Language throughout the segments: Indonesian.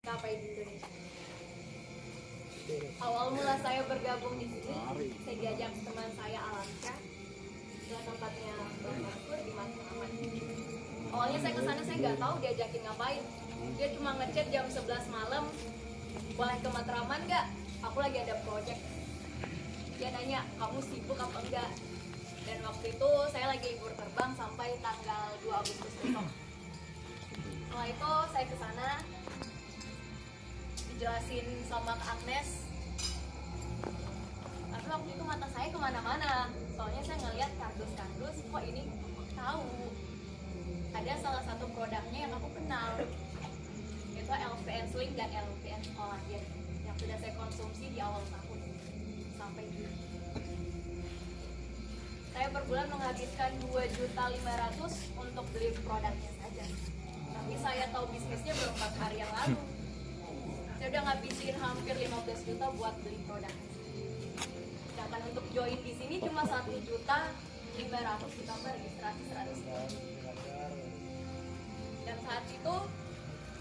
maskapai di Indonesia. Awal mula saya bergabung di sini, saya diajak teman saya Alamsyah ke tempatnya Bang Maskur di Matraman. Awalnya saya kesana saya nggak tahu diajakin ngapain. Dia cuma ngechat jam 11 malam, boleh ke Matraman nggak? Aku lagi ada project. Dia nanya, kamu sibuk apa enggak? Dan waktu itu saya lagi libur terbang sampai tanggal 2 Agustus besok. Setelah itu saya ke sana, dijelasin sama Kak Agnes. Tapi waktu itu mata saya kemana-mana, soalnya saya ngeliat kardus-kardus, kok ini tahu. Ada salah satu produknya yang aku kenal, yaitu LVN Sling dan LVN Collagen yang sudah saya konsumsi di awal tahun sampai Juni. Saya per bulan menghabiskan 2.500.000 untuk beli produknya saja. Tapi saya tahu bisnisnya baru 4 hari yang lalu. Saya udah ngabisin hampir 15 juta buat beli produk. Sedangkan untuk join di sini cuma 1.500.000 ditambah registrasi 100. Dan saat itu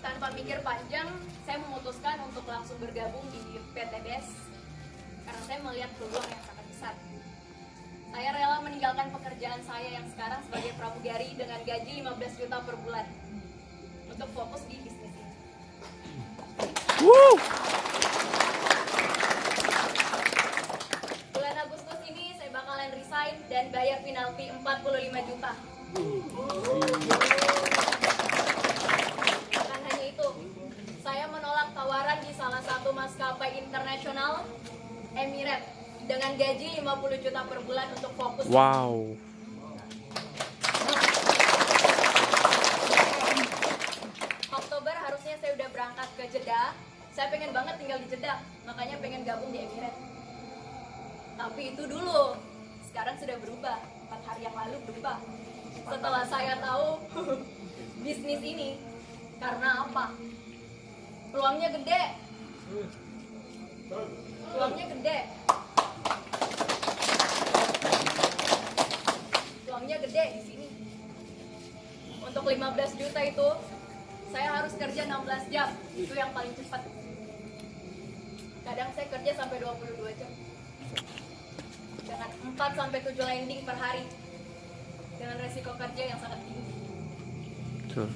tanpa mikir panjang, saya memutuskan untuk langsung bergabung di PTBS karena saya melihat peluang yang sangat besar. Saya rela meninggalkan pekerjaan saya yang sekarang sebagai pramugari dengan gaji 15 juta per bulan untuk fokus di bisnis ini. Bulan Agustus ini saya bakalan resign dan bayar penalti 45 juta. Bukan hanya itu, saya menolak tawaran di salah satu maskapai internasional, Emirates, dengan gaji 50 juta per bulan untuk fokus. Wow. Oktober harusnya saya udah berangkat ke Jeddah. Saya pengen banget tinggal di Jeddah, makanya pengen gabung di Emirates. Tapi itu dulu, sekarang sudah berubah. 4 hari yang lalu berubah. Setelah saya tahu bisnis ini, karena apa? Peluangnya gede. Peluangnya gede. Peluangnya gede di sini. Untuk 15 juta itu, saya harus kerja 16 jam. Itu yang paling cepat. Kadang saya kerja sampai 22 jam. Dengan 4 sampai 7 landing per hari. Dengan resiko kerja yang sangat tinggi. Betul.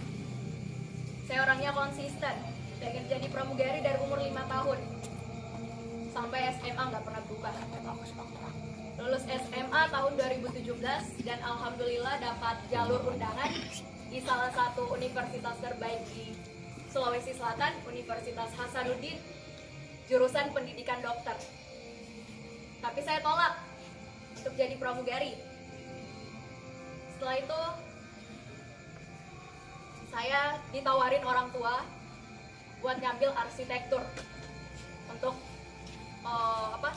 Saya orangnya konsisten. Pengen jadi pramugari dari umur 5 tahun. Sampai SMA nggak pernah berubah. Lulus SMA tahun 2017 dan alhamdulillah dapat jalur undangan di salah satu universitas terbaik di Sulawesi Selatan, Universitas Hasanuddin, jurusan pendidikan dokter. Tapi saya tolak untuk jadi pramugari. Setelah itu saya ditawarin orang tua buat ngambil arsitektur untuk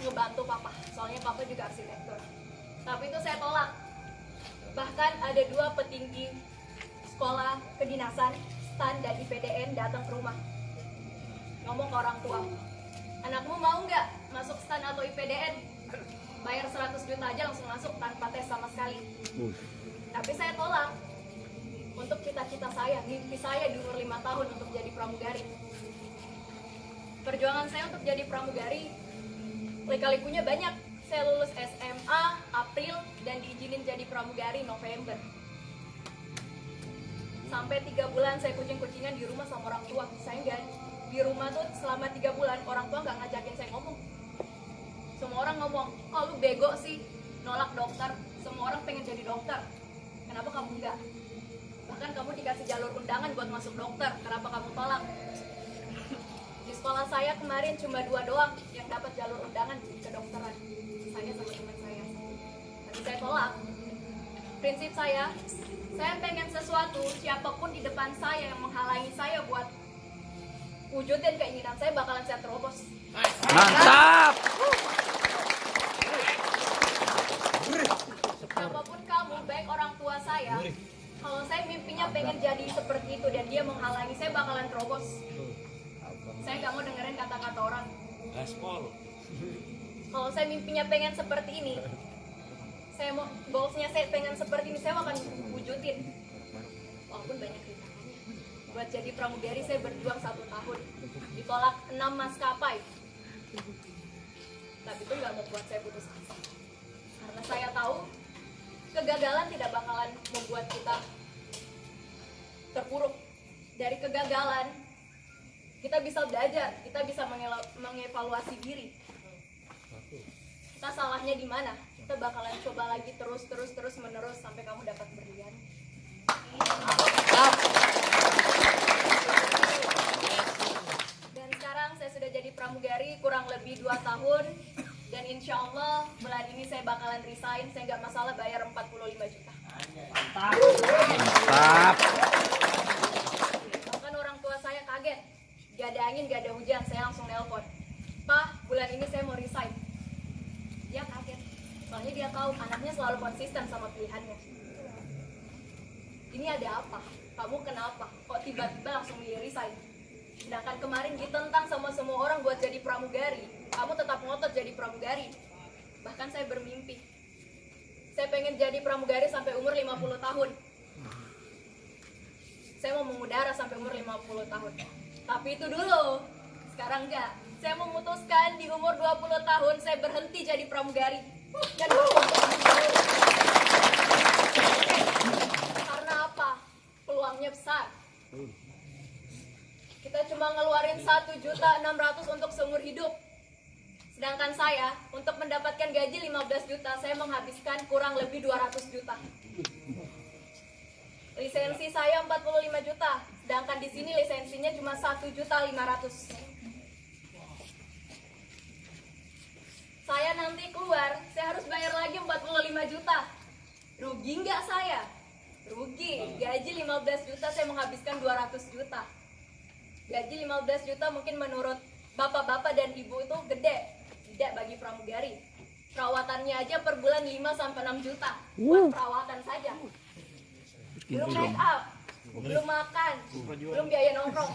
ngebantu papa, soalnya papa juga arsitektur. Tapi itu saya tolak. Bahkan ada 2 petinggi sekolah kedinasan, STAN dan IPDN datang ke rumah ngomong ke orang tua, anakmu mau nggak masuk STAN atau IPDN? Bayar 100 juta aja langsung masuk tanpa tes sama sekali. Tapi saya tolak. Untuk cita-cita saya, mimpi saya di umur 5 tahun untuk jadi pramugari. Perjuangan saya untuk jadi pramugari lika-likunya banyak. Saya lulus SMA April dan diizinin jadi pramugari November. Sampai 3 bulan saya kucing-kucingan di rumah sama orang tua. Saya nggak di rumah tuh selama 3 bulan, orang tua nggak ngajakin saya ngomong. Semua orang ngomong, oh lu bego sih, nolak dokter. Semua orang pengen jadi dokter, kenapa kamu enggak? Bahkan kamu dikasih jalur undangan buat masuk dokter, kenapa kamu tolak? Di sekolah saya kemarin cuma 2 doang yang dapat jalur undangan ke kedokteran, saya sama teman saya. Tapi saya tolak. Prinsip saya pengen sesuatu, siapapun di depan saya yang menghalangi saya buat wujudin keinginan saya, bakalan saya terobos. Mantap. Siapapun kamu, baik orang tua saya, kalau saya mimpinya pengen jadi seperti itu dan dia menghalangi, saya bakalan terobos. Saya nggak mau dengerin kata-kata orang. Kalau saya mimpinya pengen seperti ini, saya mau goalsnya saya pengen seperti ini, saya akan wujudin. Walaupun banyak rintangannya. Buat jadi pramugari saya berjuang 1 tahun. tolak 6 maskapai. Tapi itu nggak membuat saya putus asa. Karena saya tahu kegagalan tidak bakalan membuat kita terpuruk. Dari kegagalan kita bisa belajar, kita bisa mengevaluasi diri. Kita salahnya di mana? Kita bakalan coba lagi terus menerus sampai kamu dapat berlian. Dan sekarang saya sudah jadi pramugari kurang lebih 2 tahun. Dan insya Allah bulan ini saya bakalan resign. Saya nggak masalah bayar 45 juta. Mantap. Bahkan orang tua saya kaget. Gak ada angin, gak ada hujan. Saya langsung nelpon, "Pak, bulan ini saya mau resign." Dia kaget. Soalnya dia tahu anaknya selalu konsisten sama pilihannya. Ini ada apa? Kamu kenapa? Kok tiba-tiba langsung milih resign? Sedangkan kemarin ditentang sama semua orang buat jadi pramugari. Kamu tetap ngotot jadi pramugari. Bahkan saya bermimpi. Saya pengen jadi pramugari sampai umur 50 tahun. Saya mau mengudara sampai umur 50 tahun. Tapi itu dulu. Sekarang enggak. Saya memutuskan di umur 20 tahun saya berhenti jadi pramugari. Dan karena apa? Peluangnya besar. Kita cuma ngeluarin 1.600.000 untuk seumur hidup. Sedangkan saya untuk mendapatkan gaji 15 juta, saya menghabiskan kurang lebih 200 juta. Lisensi saya 45 juta, sedangkan di sini lisensinya cuma 1.500.000. Saya nanti keluar, saya harus bayar lagi 45 juta. Rugi nggak saya? Rugi. Gaji 15 juta, saya menghabiskan 200 juta. Gaji 15 juta mungkin menurut bapak-bapak dan ibu itu gede. Tidak bagi pramugari. Perawatannya aja per bulan 5-6 juta. Buat perawatan saja. Belum make up, belum makan, belum biaya nongkrong.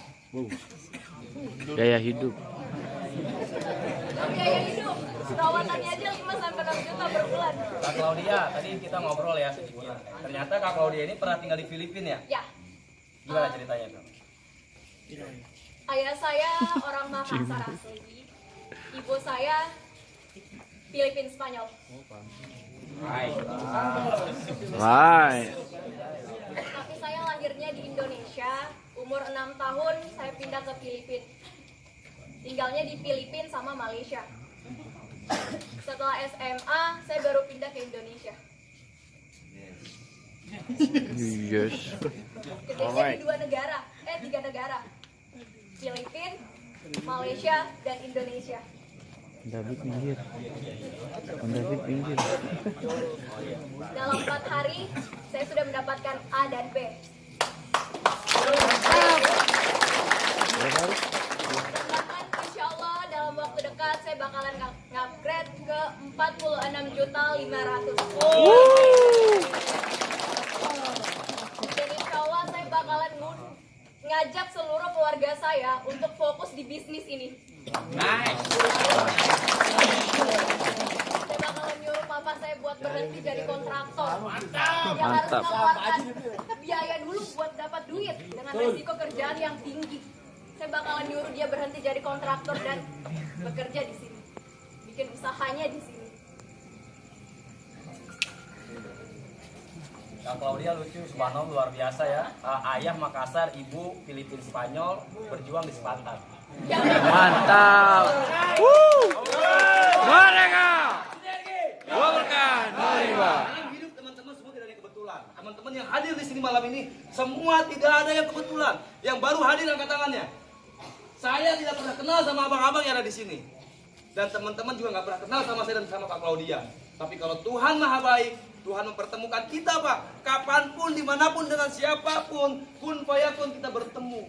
Gaya hidup. Belum biaya hidup. Perawatannya aja 5-6 juta per bulan. Kak Claudia, tadi kita ngobrol ya sedikit. Ternyata Kak Claudia ini pernah tinggal di Filipina ya? Ya. Gimana ceritanya tuh? Ayah saya orang Makassar asli. Ibu saya Filipin Spanyol. Hai. Right. Tapi saya lahirnya di Indonesia. Umur 6 tahun saya pindah ke Filipina. Tinggalnya di Filipina sama Malaysia. Setelah SMA saya baru pindah ke Indonesia. Yes. Kerjanya di 3 negara. Filipina, Malaysia, dan Indonesia. David pinggir. David pinggir. Dalam 4 hari saya sudah mendapatkan A dan B. Bahkan insya Allah dalam waktu dekat saya bakalan ngupgrade ke 46.500.000. Dan insya Allah saya bakalan ngajak seluruh keluarga saya untuk fokus di bisnis ini. Nice. Saya bakalan nyuruh papa saya buat berhenti jadi kontraktor. Yang harus Mantap. mengeluarkan biaya dulu buat dapat duit dengan resiko kerjaan yang tinggi. Saya bakalan nyuruh dia berhenti jadi kontraktor dan bekerja di sini, bikin usahanya di sini. Kak Claudia lucu, subhanallah luar biasa ya. Ayah Makassar, ibu Filipin Spanyol, berjuang di Selatan. Mantap. Mereka. Dua berkah. Dalam hidup teman-teman semua tidak ada yang kebetulan. Teman-teman yang hadir di sini malam ini semua tidak ada yang kebetulan. Yang baru hadir angkat tangannya. Saya tidak pernah kenal sama abang-abang yang ada di sini. Dan teman-teman juga nggak pernah kenal sama saya dan sama Kak Claudia. Tapi kalau Tuhan maha baik, Tuhan mempertemukan kita Pak. Kapanpun, dimanapun, dengan siapapun, kun fayakun kita bertemu.